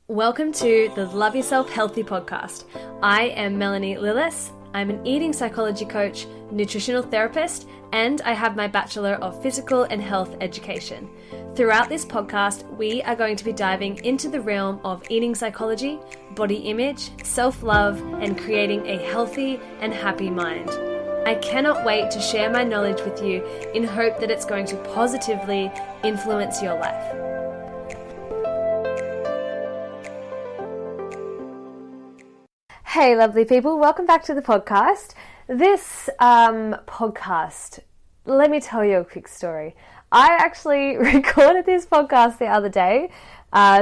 Welcome to the Love Yourself Healthy podcast. I am Melanie Lillis. I'm an eating psychology coach, nutritional therapist, and I have my Bachelor of Physical and Health Education. Throughout this podcast, we are going to be diving into the realm of eating psychology, body image, self-love, and creating a healthy and happy mind. I cannot wait to share my knowledge with you in hope that it's going to positively influence your life. Hey lovely people, welcome back to the podcast. This podcast, let me tell you a quick story. I actually recorded this podcast the other day,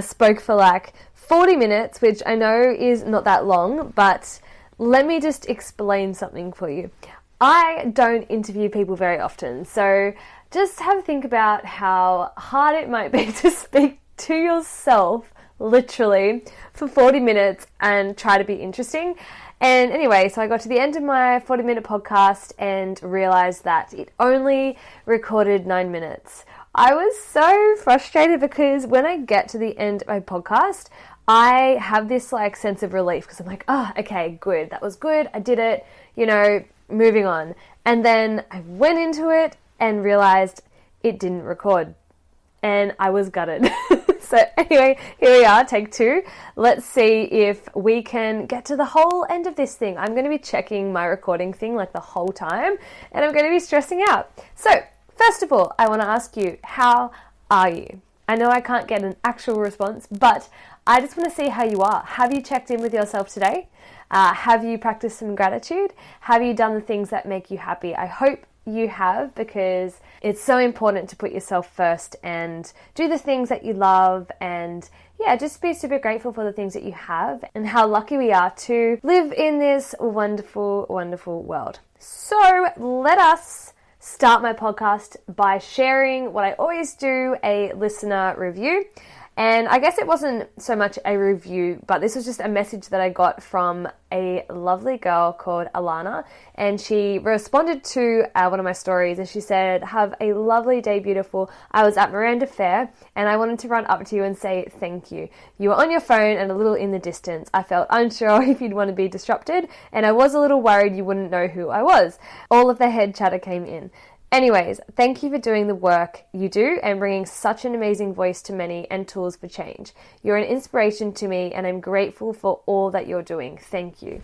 spoke for like 40 minutes, which I know is not that long, but let me just explain something for you. I don't interview people very often, so just have a think about how hard it might be to speak to yourself literally for 40 minutes and try to be interesting. And anyway, so I got to the end of my 40-minute podcast and realized that it only recorded 9 minutes. I was so frustrated because when I get to the end of my podcast, I have this like sense of relief because I'm like, oh, okay, good. That was good. I did it, moving on. And then I went into it and realized it didn't record and I was gutted. So anyway, here we are, take two. Let's see if we can get to the whole end of this thing. I'm going to be checking my recording thing like the whole time, and I'm going to be stressing out. So first of all, I want to ask you, how are you? I know I can't get an actual response, but I just want to see how you are. Have you checked in with yourself today? Have you practiced some gratitude? Have you done the things that make you happy? I hope you have, because it's so important to put yourself first and do the things that you love, and just be super grateful for the things that you have and how lucky we are to live in this wonderful, wonderful world. So let us start my podcast by sharing what I always do, a listener review. And I guess it wasn't so much a review, but this was just a message that I got from a lovely girl called Alana. And she responded to one of my stories and she said, "Have a lovely day, beautiful. I was at Miranda Fair and I wanted to run up to you and say thank you. You were on your phone and a little in the distance. I felt unsure if you'd want to be disrupted and I was a little worried you wouldn't know who I was." All of the head chatter came in. Anyways, thank you for doing the work you do and bringing such an amazing voice to many and tools for change. You're an inspiration to me and I'm grateful for all that you're doing. Thank you.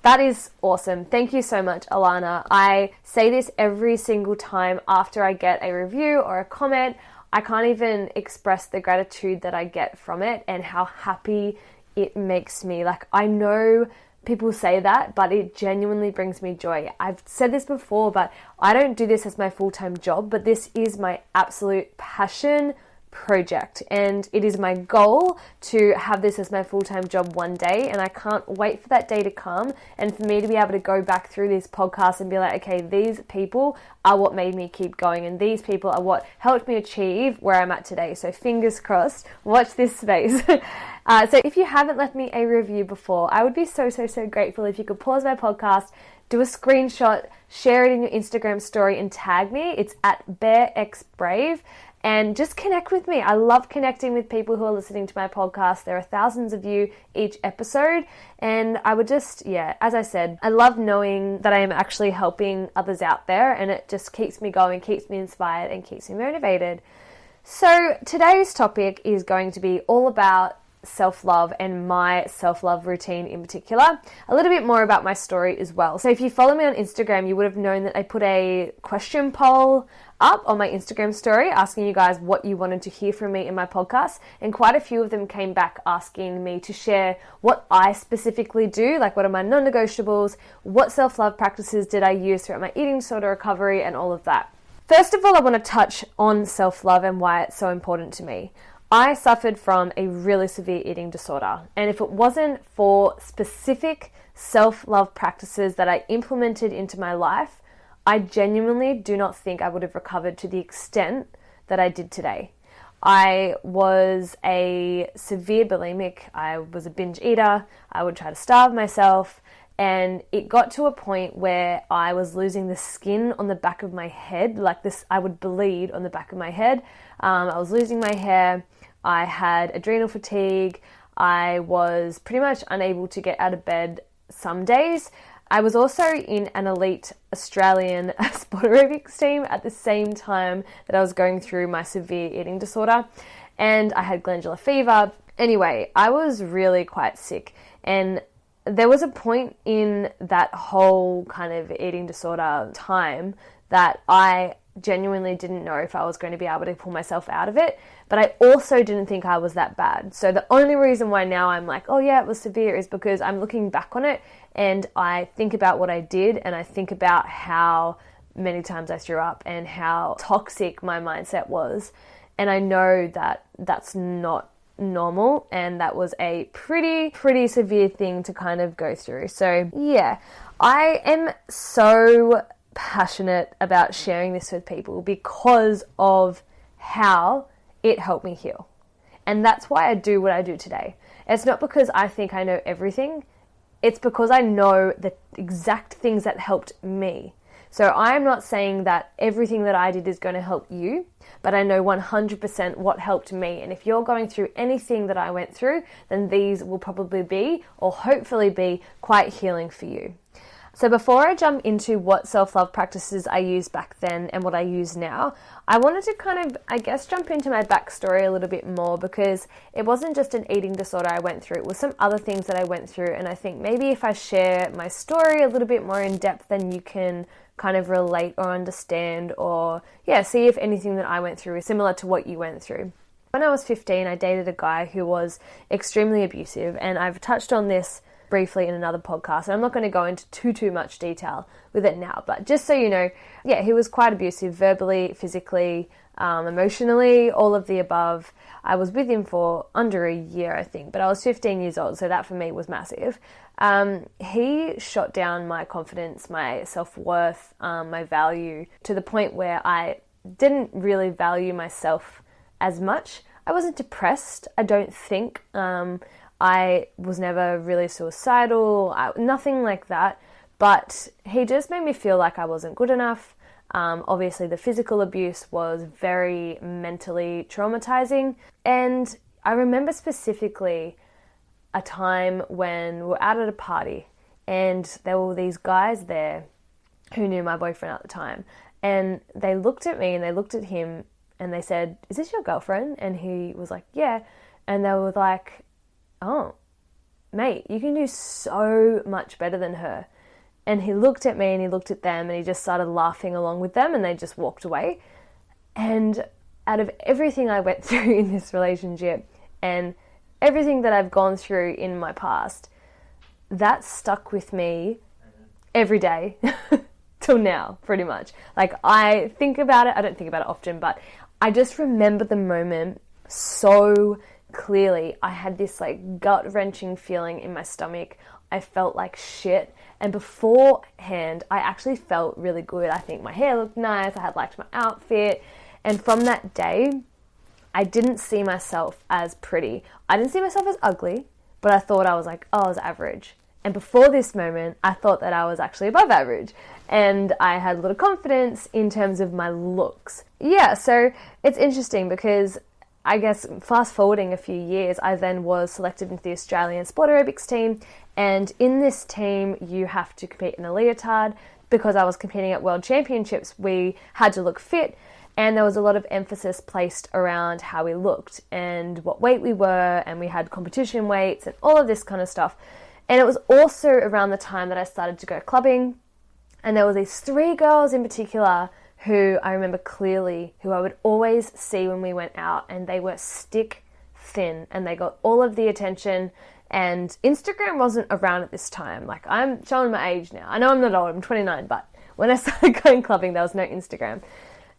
That is awesome. Thank you so much, Alana. I say this every single time after I get a review or a comment. I can't even express the gratitude that I get from it and how happy it makes me. Like, I know people say that, but it genuinely brings me joy. I've said this before, but I don't do this as my full-time job, but this is my absolute passion project. And it is my goal to have this as my full-time job one day. And I can't wait for that day to come and for me to be able to go back through this podcast and be like, okay, these people are what made me keep going. And these people are what helped me achieve where I'm at today. So fingers crossed, watch this space. So if you haven't left me a review before, I would be so grateful if you could pause my podcast, do a screenshot, share it in your Instagram story and tag me. It's at BearXBrave. And just connect with me. I love connecting with people who are listening to my podcast. There are thousands of you each episode. And I would just, as I said, I love knowing that I am actually helping others out there. And it just keeps me going, keeps me inspired, and keeps me motivated. So today's topic is going to be all about self-love and my self-love routine in particular. A little bit more about my story as well. So if you follow me on Instagram, you would have known that I put a question poll up on my Instagram story asking you guys what you wanted to hear from me in my podcast, and quite a few of them came back asking me to share what I specifically do, like what are my non-negotiables, what self-love practices did I use throughout my eating disorder recovery, and all of that. First of all, I want to touch on self-love and why it's so important to me. I suffered from a really severe eating disorder, and if it wasn't for specific self-love practices that I implemented into my life, I genuinely do not think I would have recovered to the extent that I did today. I was a severe bulimic. I was a binge eater. I would try to starve myself. And it got to a point where I was losing the skin on the back of my head. Like this, I would bleed on the back of my head. I was losing my hair. I had adrenal fatigue. I was pretty much unable to get out of bed some days. I was also in an elite Australian sport aerobics team at the same time that I was going through my severe eating disorder, and I had glandular fever. Anyway, I was really quite sick, and there was a point in that whole kind of eating disorder time that I genuinely didn't know if I was going to be able to pull myself out of it, but I also didn't think I was that bad. So the only reason why now I'm like, oh yeah, it was severe, is because I'm looking back on it and I think about what I did, and I think about how many times I threw up and how toxic my mindset was. And I know that that's not normal, and that was a pretty severe thing to kind of go through. So yeah, I am so passionate about sharing this with people because of how it helped me heal. And that's why I do what I do today. It's not because I think I know everything. It's because I know the exact things that helped me. So I'm not saying that everything that I did is going to help you, but I know 100% what helped me. And if you're going through anything that I went through, then these will probably be, or hopefully be, quite healing for you. So before I jump into what self-love practices I used back then and what I use now, I wanted to kind of, I guess, jump into my backstory a little bit more, because it wasn't just an eating disorder I went through. It was some other things that I went through. And I think maybe if I share my story a little bit more in depth, then you can kind of relate or understand, or see if anything that I went through is similar to what you went through. When I was 15, I dated a guy who was extremely abusive, and I've touched on this briefly in another podcast, and I'm not going to go into too much detail with it now, but just so you know, he was quite abusive, verbally, physically, emotionally, all of the above. I was with him for under a year, I think, but I was 15 years old, so that for me was massive. He shot down my confidence, my self-worth, my value, to the point where I didn't really value myself as much. I wasn't depressed, I don't think. I was never really suicidal, nothing like that, but he just made me feel like I wasn't good enough. Obviously the physical abuse was very mentally traumatizing, and I remember specifically a time when we were out at a party and there were these guys there who knew my boyfriend at the time, and they looked at me and they looked at him and they said, "Is this your girlfriend?" And he was like, "Yeah." And they were like, "Oh, mate, you can do so much better than her." And he looked at me and he looked at them and he just started laughing along with them, and they just walked away. And out of everything I went through in this relationship and everything that I've gone through in my past, that stuck with me every day till now, pretty much. Like, I think about it, I don't think about it often, but I just remember the moment so clearly. I had this like gut-wrenching feeling in my stomach. I felt like shit, and beforehand I actually felt really good. I think my hair looked nice, I had liked my outfit, and from that day I didn't see myself as pretty. I didn't see myself as ugly, but I thought I was like, oh, I was average. And before this moment, I thought that I was actually above average, and I had a lot of confidence in terms of my looks. Yeah, so it's interesting because I guess fast forwarding a few years, I then was selected into the Australian sport aerobics team, and in this team you have to compete in a leotard. Because I was competing at world championships, we had to look fit, and there was a lot of emphasis placed around how we looked and what weight we were, and we had competition weights and all of this kind of stuff. And it was also around the time that I started to go clubbing, and there were these 3 girls in particular who I remember clearly, who I would always see when we went out, and they were stick thin and they got all of the attention. And Instagram wasn't around at this time. Like, I'm showing my age now. I know I'm not old, I'm 29, but when I started going clubbing, there was no Instagram.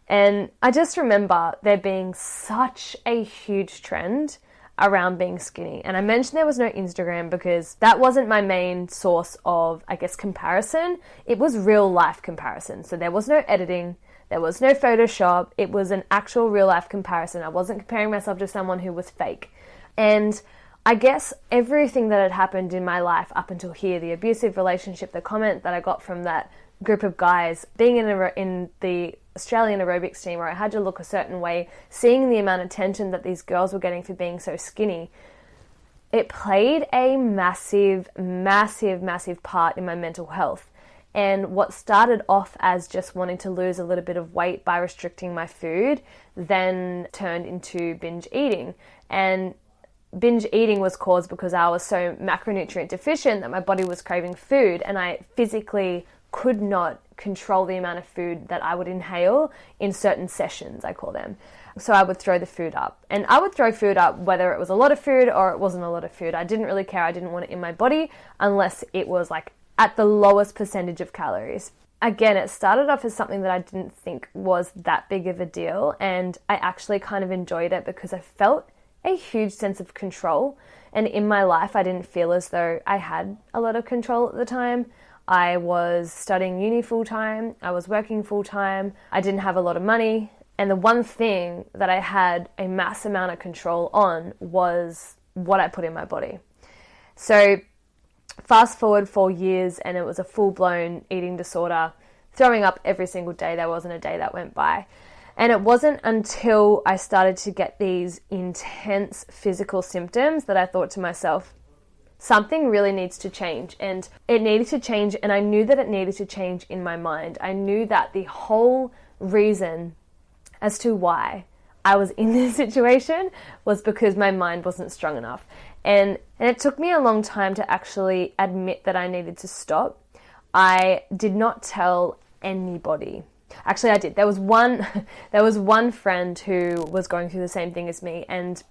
And I just remember there being such a huge trend around being skinny. And I mentioned there was no Instagram because that wasn't my main source of, I guess, comparison. It was real life comparison. So there was no editing. There was no Photoshop. It was an actual real life comparison. I wasn't comparing myself to someone who was fake. And I guess everything that had happened in my life up until here, the abusive relationship, the comment that I got from that group of guys, being in the Australian aerobics team where I had to look a certain way, seeing the amount of attention that these girls were getting for being so skinny, it played a massive, massive, massive part in my mental health. And what started off as just wanting to lose a little bit of weight by restricting my food then turned into binge eating. And binge eating was caused because I was so macronutrient deficient that my body was craving food, and I physically could not control the amount of food that I would inhale in certain sessions, I call them. So I would throw the food up. And I would throw food up whether it was a lot of food or it wasn't a lot of food. I didn't really care. I didn't want it in my body unless it was like at the lowest percentage of calories. Again, it started off as something that I didn't think was that big of a deal, and I actually kind of enjoyed it because I felt a huge sense of control. And in my life, I didn't feel as though I had a lot of control at the time. I was studying uni full-time, I was working full-time, I didn't have a lot of money, and the one thing that I had a mass amount of control on was what I put in my body. So fast forward 4 years and it was a full-blown eating disorder, throwing up every single day. There wasn't a day that went by. And it wasn't until I started to get these intense physical symptoms that I thought to myself, something really needs to change. And it needed to change, and I knew that it needed to change in my mind. I knew that the whole reason as to why I was in this situation was because my mind wasn't strong enough. And it took me a long time to actually admit that I needed to stop. I did not tell anybody. Actually, I did. There was one friend who was going through the same thing as me, and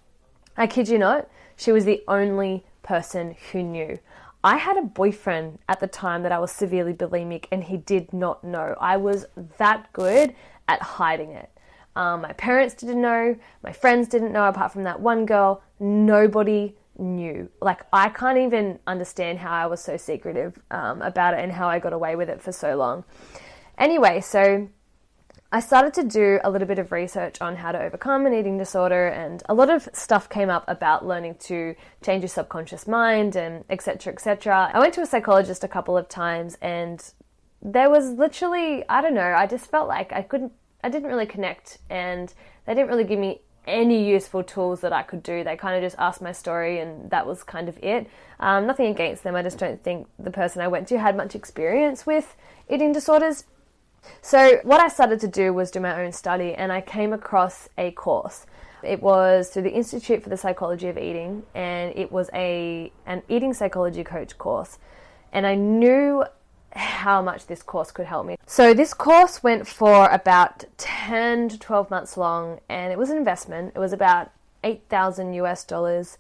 I kid you not, she was the only person who knew. I had a boyfriend at the time that I was severely bulimic, and he did not know. I was that good at hiding it. My parents didn't know, my friends didn't know, apart from that one girl. Nobody knew. Like, I can't even understand how I was so secretive about it and how I got away with it for so long. Anyway, so I started to do a little bit of research on how to overcome an eating disorder, and a lot of stuff came up about learning to change your subconscious mind and etc., etc. I went to a psychologist a couple of times, and there was literally, I don't know, I just felt like I didn't really connect, and they didn't really give me any useful tools that I could do. They kind of just asked my story, and that was kind of it. Nothing against them. I just don't think the person I went to had much experience with eating disorders. So what I started to do was do my own study, and I came across a course. It was through the Institute for the Psychology of Eating, and it was an eating psychology coach course. And I knew how much this course could help me. So this course went for about 10 to 12 months long, and it was an investment. It was about $8,000 US.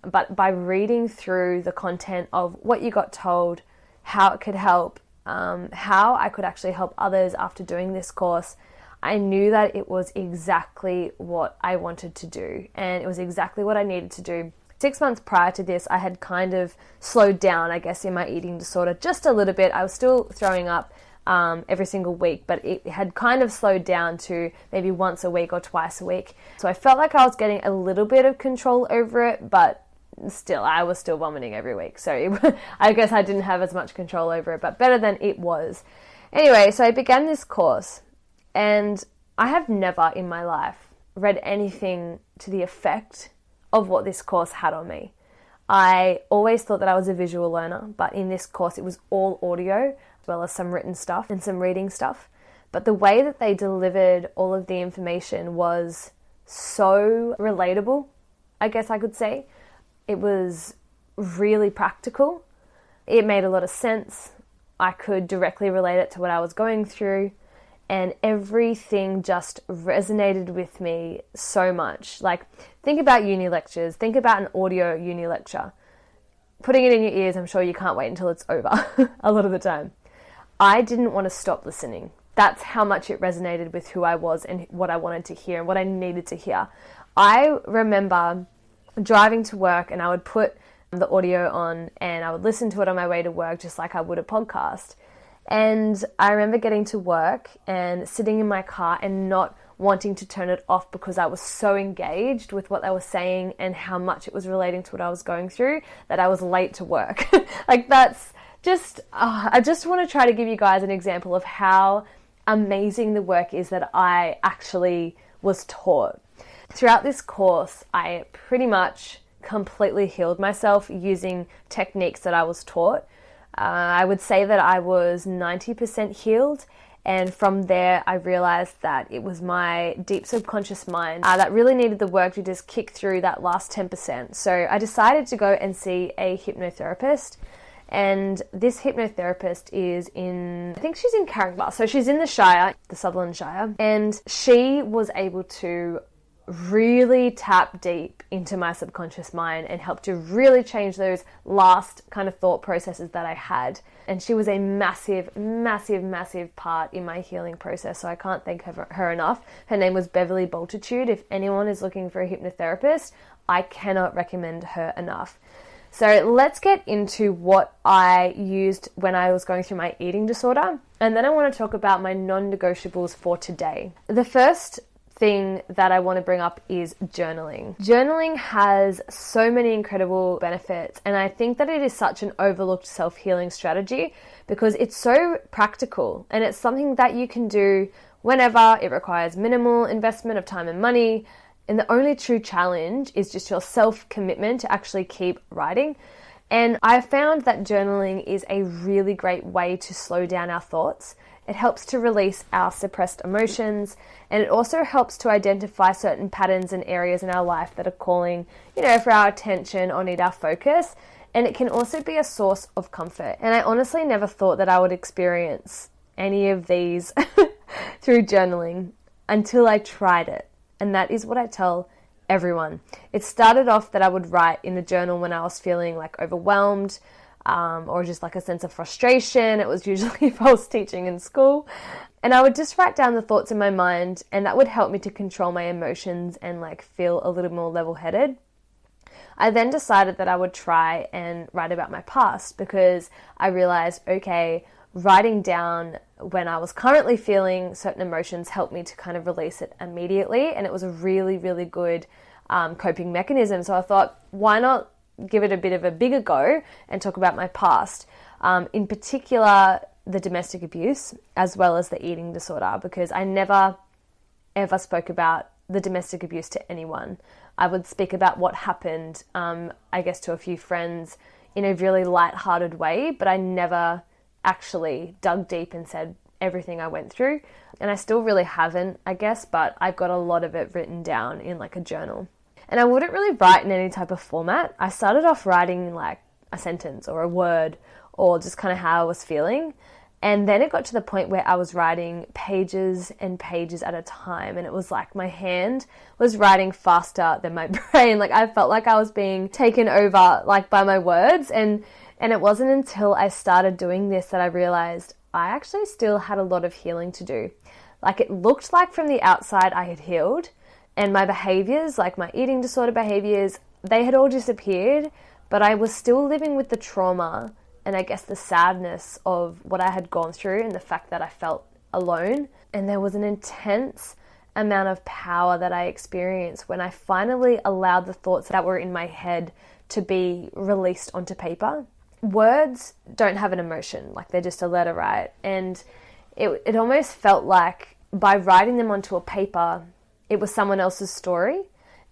But by reading through the content of what you got told, how it could help, how I could actually help others after doing this course, I knew that it was exactly what I wanted to do, and it was exactly what I needed to do. 6 months prior to this, I had kind of slowed down, I guess, in my eating disorder just a little bit. I was still throwing up every single week, but it had kind of slowed down to maybe once a week or twice a week. So I felt like I was getting a little bit of control over it, but still, I was still vomiting every week. So I guess I didn't have as much control over it, but better than it was. Anyway, so I began this course, and I have never in my life read anything to the effect of what this course had on me. I always thought that I was a visual learner, but in this course it was all audio, as well as some written stuff and some reading stuff. But the way that they delivered all of the information was so relatable, I guess I could say. It was really practical. It made a lot of sense. I could directly relate it to what I was going through, and everything just resonated with me so much. Like, think about uni lectures. Think about an audio uni lecture. Putting it in your ears, I'm sure you can't wait until it's over a lot of the time. I didn't want to stop listening. That's how much it resonated with who I was and what I wanted to hear and what I needed to hear. I remember driving to work, and I would put the audio on and I would listen to it on my way to work, just like I would a podcast. And I remember getting to work and sitting in my car and not wanting to turn it off because I was so engaged with what they were saying and how much it was relating to what I was going through that I was late to work. Like, that's just, I just want to try to give you guys an example of how amazing the work is that I actually was taught. Throughout this course, I pretty much completely healed myself using techniques that I was taught. I would say that I was 90% healed. And from there, I realized that it was my deep subconscious mind that really needed the work to just kick through that last 10%. So I decided to go and see a hypnotherapist. And this hypnotherapist is I think she's in Caringbah. So she's in the Shire, the Sutherland Shire. And she was able to really tap deep into my subconscious mind and help to really change those last kind of thought processes that I had. And she was a massive, massive, massive part in my healing process. So I can't thank her enough. Her name was Beverly Bultitude. If anyone is looking for a hypnotherapist, I cannot recommend her enough. So let's get into what I used when I was going through my eating disorder. And then I want to talk about my non-negotiables for today. The first thing that I want to bring up is journaling. Journaling has so many incredible benefits, and I think that it is such an overlooked self-healing strategy because it's so practical and it's something that you can do whenever. It requires minimal investment of time and money, and the only true challenge is just your self-commitment to actually keep writing. And I found that journaling is a really great way to slow down our thoughts. It helps to release our suppressed emotions, and it also helps to identify certain patterns and areas in our life that are calling, for our attention or need our focus. And it can also be a source of comfort. And I honestly never thought that I would experience any of these through journaling until I tried it. And that is what I tell everyone. It started off that I would write in a journal when I was feeling like overwhelmed, or just like a sense of frustration. It was usually if I was teaching in school. And I would just write down the thoughts in my mind, and that would help me to control my emotions and like feel a little more level-headed. I then decided that I would try and write about my past because I realized, okay, writing down when I was currently feeling certain emotions helped me to kind of release it immediately. And it was a really, really good coping mechanism. So I thought, why not give it a bit of a bigger go and talk about my past, in particular the domestic abuse as well as the eating disorder, because I never ever spoke about the domestic abuse to anyone. I would speak about what happened, I guess, to a few friends in a really light-hearted way, but I never actually dug deep and said everything I went through. And I still really haven't, I guess, but I've got a lot of it written down in like a journal. And I wouldn't really write in any type of format. I started off writing like a sentence or a word or just kind of how I was feeling. And then it got to the point where I was writing pages and pages at a time. And it was like my hand was writing faster than my brain. Like I felt like I was being taken over like by my words. And it wasn't until I started doing this that I realized I actually still had a lot of healing to do. Like it looked like from the outside I had healed, and my behaviors, like my eating disorder behaviors, they had all disappeared, but I was still living with the trauma and I guess the sadness of what I had gone through and the fact that I felt alone. And there was an intense amount of power that I experienced when I finally allowed the thoughts that were in my head to be released onto paper. Words don't have an emotion, like they're just a letter, right? And it almost felt like by writing them onto a paper, it was someone else's story,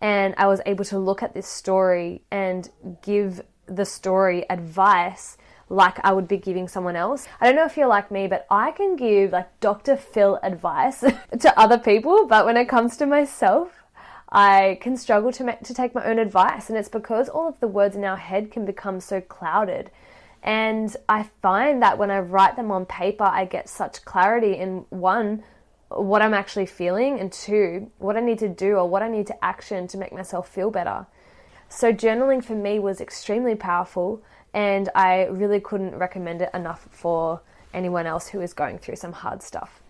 and I was able to look at this story and give the story advice like I would be giving someone else. I don't know if you're like me, but I can give like Dr. Phil advice to other people, but when it comes to myself, I can struggle to take my own advice, and it's because all of the words in our head can become so clouded. And I find that when I write them on paper, I get such clarity in one, what I'm actually feeling, and two, what I need to do or what I need to action to make myself feel better. So journaling for me was extremely powerful, and I really couldn't recommend it enough for anyone else who is going through some hard stuff.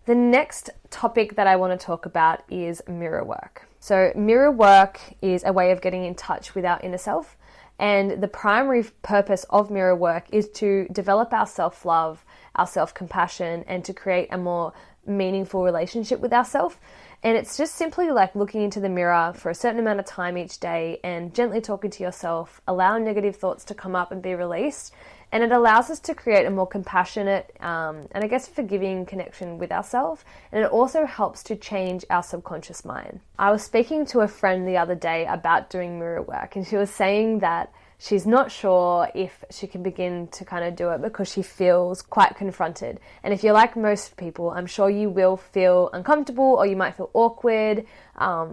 The next topic that I want to talk about is mirror work. So mirror work is a way of getting in touch with our inner self, and the primary purpose of mirror work is to develop our self-love, our self-compassion, and to create a more meaningful relationship with ourselves. And it's just simply like looking into the mirror for a certain amount of time each day and gently talking to yourself, allowing negative thoughts to come up and be released. And it allows us to create a more compassionate and I guess forgiving connection with ourselves. And it also helps to change our subconscious mind. I was speaking to a friend the other day about doing mirror work, and she was saying that she's not sure if she can begin to kind of do it because she feels quite confronted. And if you're like most people, I'm sure you will feel uncomfortable, or you might feel awkward, I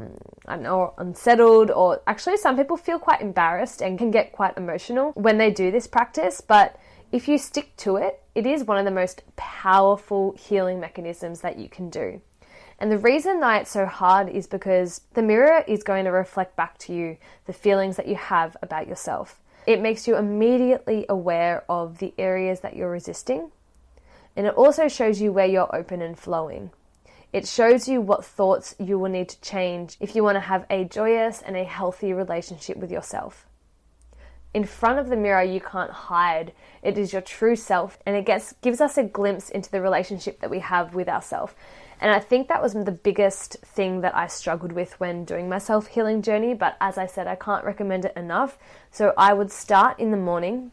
don't know, unsettled, or actually some people feel quite embarrassed and can get quite emotional when they do this practice. But if you stick to it, it is one of the most powerful healing mechanisms that you can do. And the reason that it's so hard is because the mirror is going to reflect back to you the feelings that you have about yourself. It makes you immediately aware of the areas that you're resisting. And it also shows you where you're open and flowing. It shows you what thoughts you will need to change if you want to have a joyous and a healthy relationship with yourself. In front of the mirror, you can't hide. It is your true self, and it gives us a glimpse into the relationship that we have with ourselves. And I think that was the biggest thing that I struggled with when doing my self-healing journey. But as I said, I can't recommend it enough. So I would start in the morning,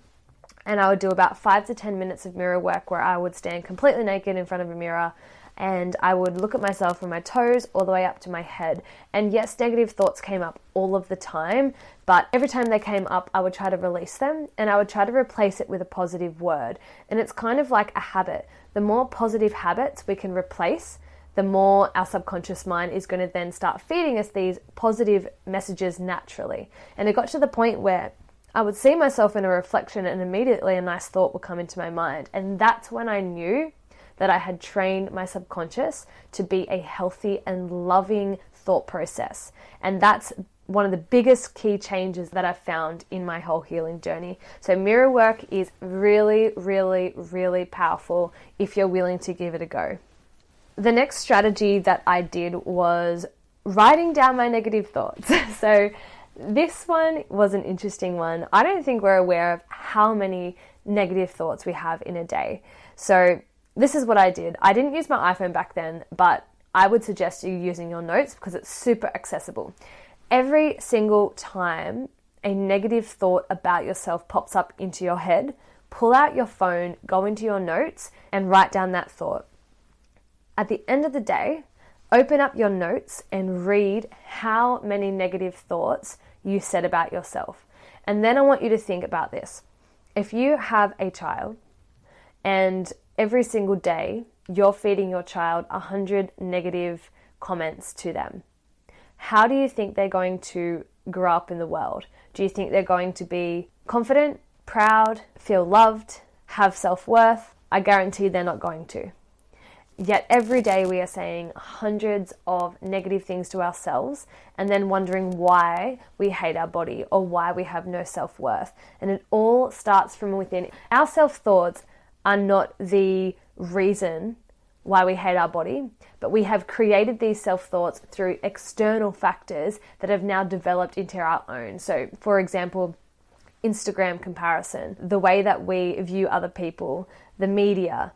and I would do about 5 to 10 minutes of mirror work where I would stand completely naked in front of a mirror, and I would look at myself from my toes all the way up to my head. And yes, negative thoughts came up all of the time, but every time they came up, I would try to release them, and I would try to replace it with a positive word. And it's kind of like a habit. The more positive habits we can replace, the more our subconscious mind is going to then start feeding us these positive messages naturally. And it got to the point where I would see myself in a reflection, and immediately a nice thought would come into my mind. And that's when I knew that I had trained my subconscious to be a healthy and loving thought process. And that's one of the biggest key changes that I've found in my whole healing journey. So mirror work is really, really, really powerful if you're willing to give it a go. The next strategy that I did was writing down my negative thoughts. So this one was an interesting one. I don't think we're aware of how many negative thoughts we have in a day. So this is what I did. I didn't use my iPhone back then, but I would suggest you using your notes because it's super accessible. Every single time a negative thought about yourself pops up into your head, pull out your phone, go into your notes, and write down that thought. At the end of the day, open up your notes and read how many negative thoughts you said about yourself. And then I want you to think about this. If you have a child and every single day you're feeding your child 100 negative comments to them, how do you think they're going to grow up in the world? Do you think they're going to be confident, proud, feel loved, have self-worth? I guarantee they're not going to. Yet every day we are saying hundreds of negative things to ourselves and then wondering why we hate our body or why we have no self-worth. And it all starts from within. Our self-thoughts are not the reason why we hate our body, but we have created these self-thoughts through external factors that have now developed into our own. So, for example, Instagram comparison, the way that we view other people, the media,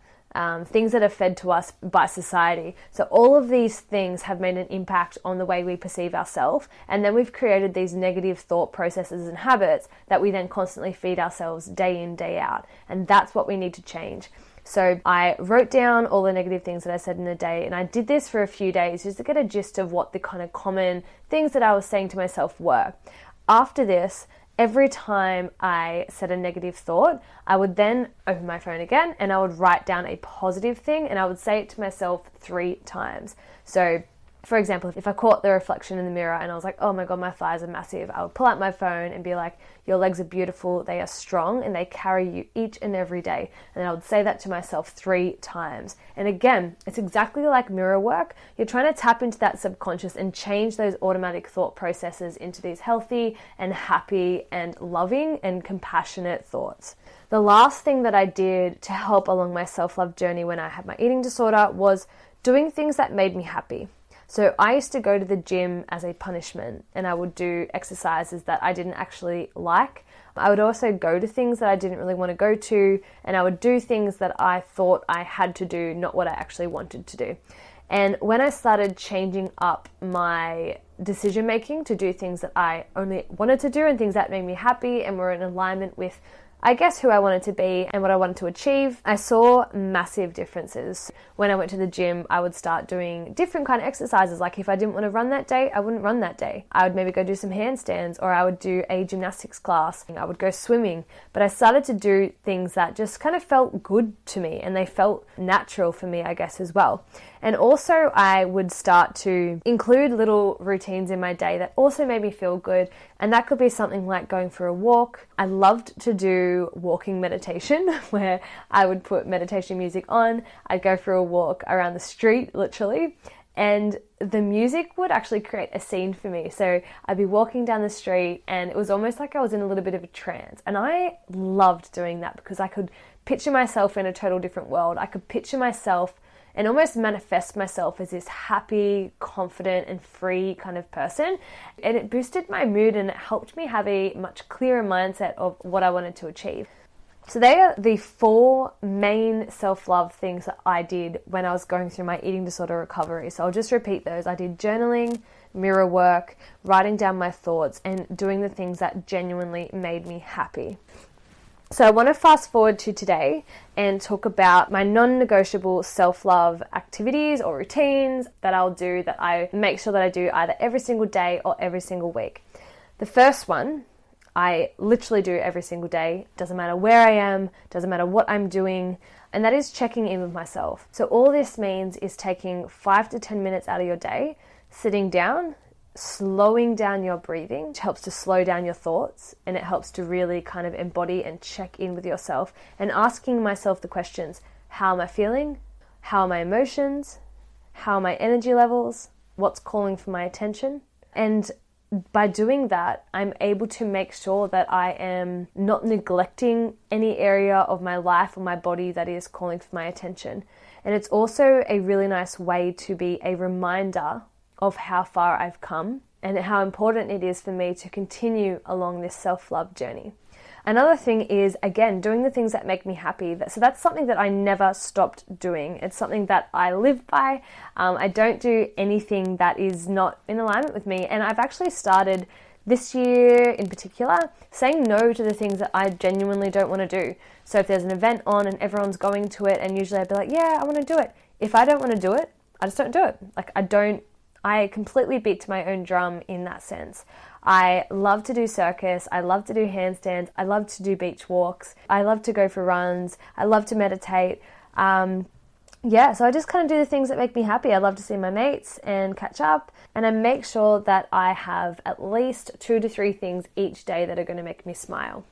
things that are fed to us by society. So all of these things have made an impact on the way we perceive ourselves, and then we've created these negative thought processes and habits that we then constantly feed ourselves day in, day out. And that's what we need to change. So I wrote down all the negative things that I said in a day, and I did this for a few days just to get a gist of what the kind of common things that I was saying to myself were. After this, every time I said a negative thought, I would then open my phone again and I would write down a positive thing, and I would say it to myself 3 times. So, for example, if I caught the reflection in the mirror and I was like, oh my God, my thighs are massive, I would pull out my phone and be like, your legs are beautiful, they are strong, and they carry you each and every day. And I would say that to myself 3 times. And again, it's exactly like mirror work. You're trying to tap into that subconscious and change those automatic thought processes into these healthy and happy and loving and compassionate thoughts. The last thing that I did to help along my self-love journey when I had my eating disorder was doing things that made me happy. So I used to go to the gym as a punishment, and I would do exercises that I didn't actually like. I would also go to things that I didn't really want to go to, and I would do things that I thought I had to do, not what I actually wanted to do. And when I started changing up my decision making to do things that I only wanted to do and things that made me happy and were in alignment with, I guess, who I wanted to be and what I wanted to achieve, I saw massive differences. When I went to the gym, I would start doing different kind of exercises. Like if I didn't want to run that day, I wouldn't run that day. I would maybe go do some handstands, or I would do a gymnastics class. I would go swimming. But I started to do things that just kind of felt good to me, and they felt natural for me, I guess, as well. And also I would start to include little routines in my day that also made me feel good. And that could be something like going for a walk. I loved to do walking meditation where I would put meditation music on. I'd go for a walk around the street, literally, and the music would actually create a scene for me. So I'd be walking down the street and it was almost like I was in a little bit of a trance. And I loved doing that because I could picture myself in a total different world. I could picture myself and almost manifest myself as this happy, confident, and free kind of person. And it boosted my mood and it helped me have a much clearer mindset of what I wanted to achieve. So they are the 4 main self-love things that I did when I was going through my eating disorder recovery. So I'll just repeat those. I did journaling, mirror work, writing down my thoughts, and doing the things that genuinely made me happy. So I want to fast forward to today and talk about my non-negotiable self-love activities or routines that I'll do, that I make sure that I do either every single day or every single week. The first one, I literally do every single day. Doesn't matter where I am, doesn't matter what I'm doing, and that is checking in with myself. So all this means is taking 5 to 10 minutes out of your day, sitting down, slowing down your breathing, which helps to slow down your thoughts, and it helps to really kind of embody and check in with yourself, and asking myself the questions: how am I feeling? How are my emotions? How are my energy levels? What's calling for my attention? And by doing that, I'm able to make sure that I am not neglecting any area of my life or my body that is calling for my attention. And it's also a really nice way to be a reminder of how far I've come and how important it is for me to continue along this self-love journey. Another thing is, again, doing the things that make me happy. So that's something that I never stopped doing. It's something that I live by. I don't do anything that is not in alignment with me. And I've actually started this year in particular saying no to the things that I genuinely don't want to do. So if there's an event on and everyone's going to it, and usually I'd be like, yeah, I want to do it. If I don't want to do it, I just don't do it. I completely beat to my own drum in that sense. I love to do circus. I love to do handstands. I love to do beach walks. I love to go for runs. I love to meditate. So I just kind of do the things that make me happy. I love to see my mates and catch up. And I make sure that I have at least 2 to 3 things each day that are going to make me smile.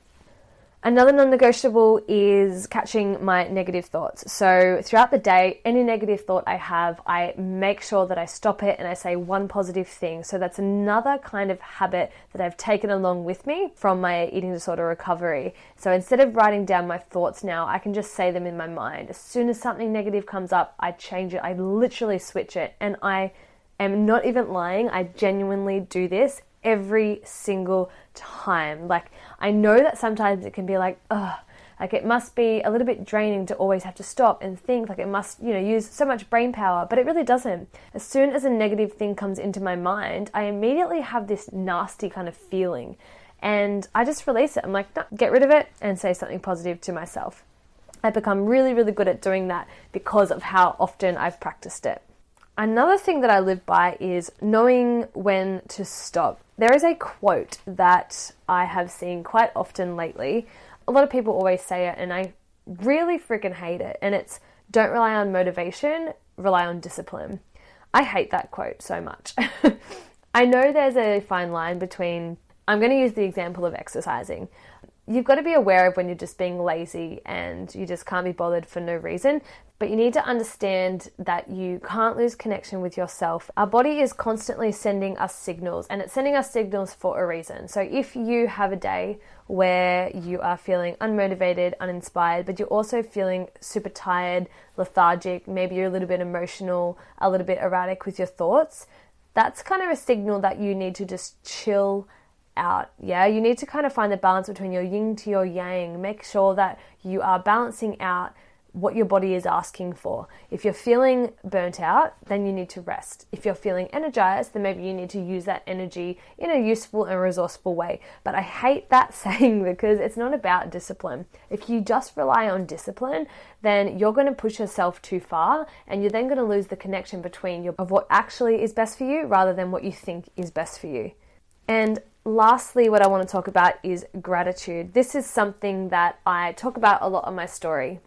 Another non-negotiable is catching my negative thoughts. So throughout the day, any negative thought I have, I make sure that I stop it and I say one positive thing. So that's another kind of habit that I've taken along with me from my eating disorder recovery. So instead of writing down my thoughts now, I can just say them in my mind. As soon as something negative comes up, I change it. I literally switch it. And I am not even lying. I genuinely do this every single time. Like, I know that sometimes it can be like, it must be a little bit draining to always have to stop and think, like it must, use so much brain power, but it really doesn't. As soon as a negative thing comes into my mind, I immediately have this nasty kind of feeling and I just release it. I'm like, no, get rid of it and say something positive to myself. I've become really, really good at doing that because of how often I've practiced it. Another thing that I live by is knowing when to stop. There is a quote that I have seen quite often lately. A lot of people always say it and I really freaking hate it. And it's, don't rely on motivation, rely on discipline. I hate that quote so much. I know there's a fine line between, I'm going to use the example of exercising. You've got to be aware of when you're just being lazy and you just can't be bothered for no reason. But you need to understand that you can't lose connection with yourself. Our body is constantly sending us signals, and it's sending us signals for a reason. So if you have a day where you are feeling unmotivated, uninspired, but you're also feeling super tired, lethargic, maybe you're a little bit emotional, a little bit erratic with your thoughts, that's kind of a signal that you need to just chill out. You need to kind of find the balance between your yin to your yang. Make sure that you are balancing out what your body is asking for. If you're feeling burnt out, then you need to rest. If you're feeling energized, then maybe you need to use that energy in a useful and resourceful way. But I hate that saying because it's not about discipline. If you just rely on discipline, then you're going to push yourself too far, and you're then going to lose the connection between of what actually is best for you rather than what you think is best for you. And lastly, what I want to talk about is gratitude. This is something that I talk about a lot on my story.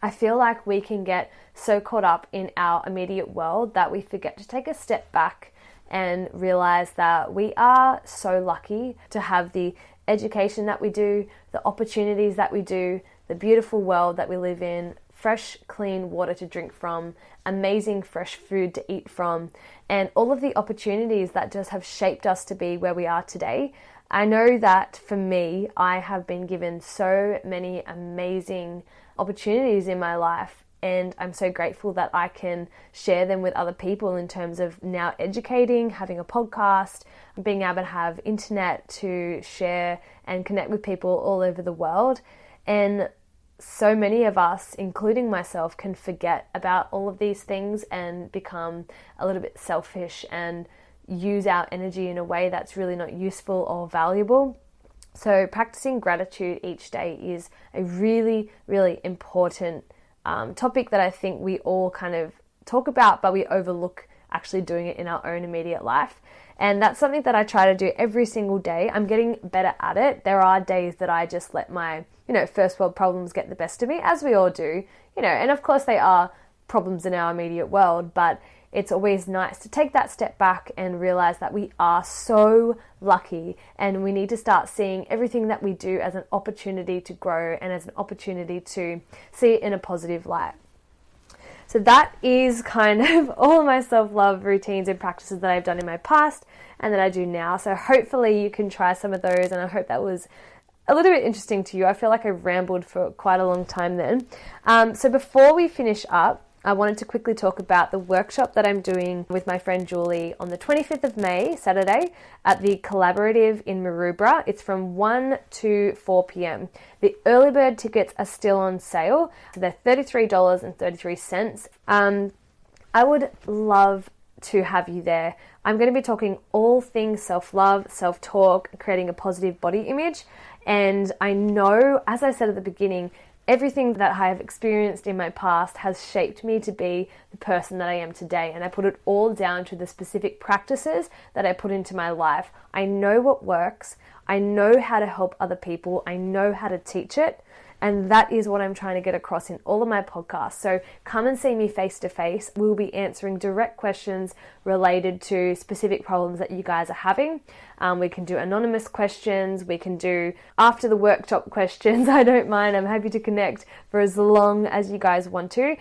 I feel like we can get so caught up in our immediate world that we forget to take a step back and realize that we are so lucky to have the education that we do, the opportunities that we do, the beautiful world that we live in, fresh, clean water to drink from, amazing fresh food to eat from, and all of the opportunities that just have shaped us to be where we are today. I know that for me, I have been given so many amazing opportunities in my life, and I'm so grateful that I can share them with other people in terms of now educating, having a podcast, being able to have internet to share and connect with people all over the world. And so many of us, including myself, can forget about all of these things and become a little bit selfish and use our energy in a way that's really not useful or valuable. So practicing gratitude each day is a really, really important topic that I think we all kind of talk about, but we overlook actually doing it in our own immediate life. And that's something that I try to do every single day. I'm getting better at it. There are days that I just let my, first world problems get the best of me, as we all do, and of course they are problems in our immediate world, but it's always nice to take that step back and realize that we are so lucky, and we need to start seeing everything that we do as an opportunity to grow and as an opportunity to see it in a positive light. So that is kind of all my self-love routines and practices that I've done in my past and that I do now. So hopefully you can try some of those, and I hope that was a little bit interesting to you. I feel like I rambled for quite a long time then. So before we finish up, I wanted to quickly talk about the workshop that I'm doing with my friend Julie on the 25th of May, Saturday, at the Collaborative in Maroubra. It's from 1 to 4 p.m. The early bird tickets are still on sale. So they're $33.33. I would love to have you there. I'm going to be talking all things self-love, self-talk, creating a positive body image. And I know, as I said at the beginning, everything that I have experienced in my past has shaped me to be the person that I am today. And I put it all down to the specific practices that I put into my life. I know what works. I know how to help other people. I know how to teach it. And that is what I'm trying to get across in all of my podcasts. So come and see me face to face. We'll be answering direct questions related to specific problems that you guys are having. We can do anonymous questions. We can do after the workshop questions. I don't mind. I'm happy to connect for as long as you guys want to.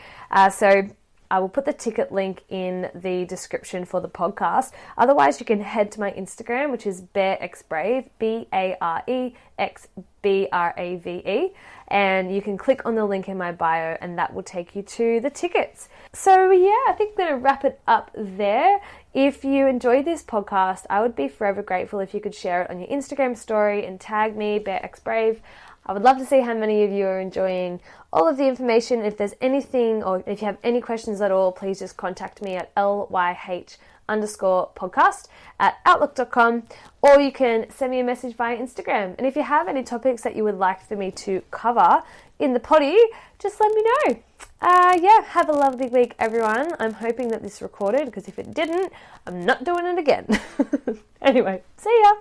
So I will put the ticket link in the description for the podcast. Otherwise, you can head to my Instagram, which is BareXBrave, BAREXBRAVE, and you can click on the link in my bio and that will take you to the tickets. So yeah, I think I'm going to wrap it up there. If you enjoyed this podcast, I would be forever grateful if you could share it on your Instagram story and tag me, BareXBrave. I would love to see how many of you are enjoying all of the information. If there's anything, or if you have any questions at all, please just contact me at lyh_podcast@outlook.com, or you can send me a message via Instagram. And if you have any topics that you would like for me to cover in the potty, just let me know. Have a lovely week, everyone. I'm hoping that this recorded, because if it didn't, I'm not doing it again. Anyway, see ya.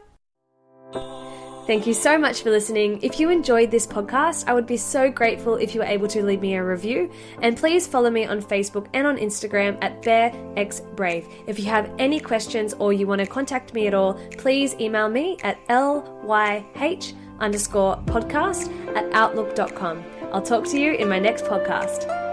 Thank you so much for listening. If you enjoyed this podcast, I would be so grateful if you were able to leave me a review. And please follow me on Facebook and on Instagram at BareXBrave. If you have any questions or you want to contact me at all, please email me at lyh_podcast@outlook.com. I'll talk to you in my next podcast.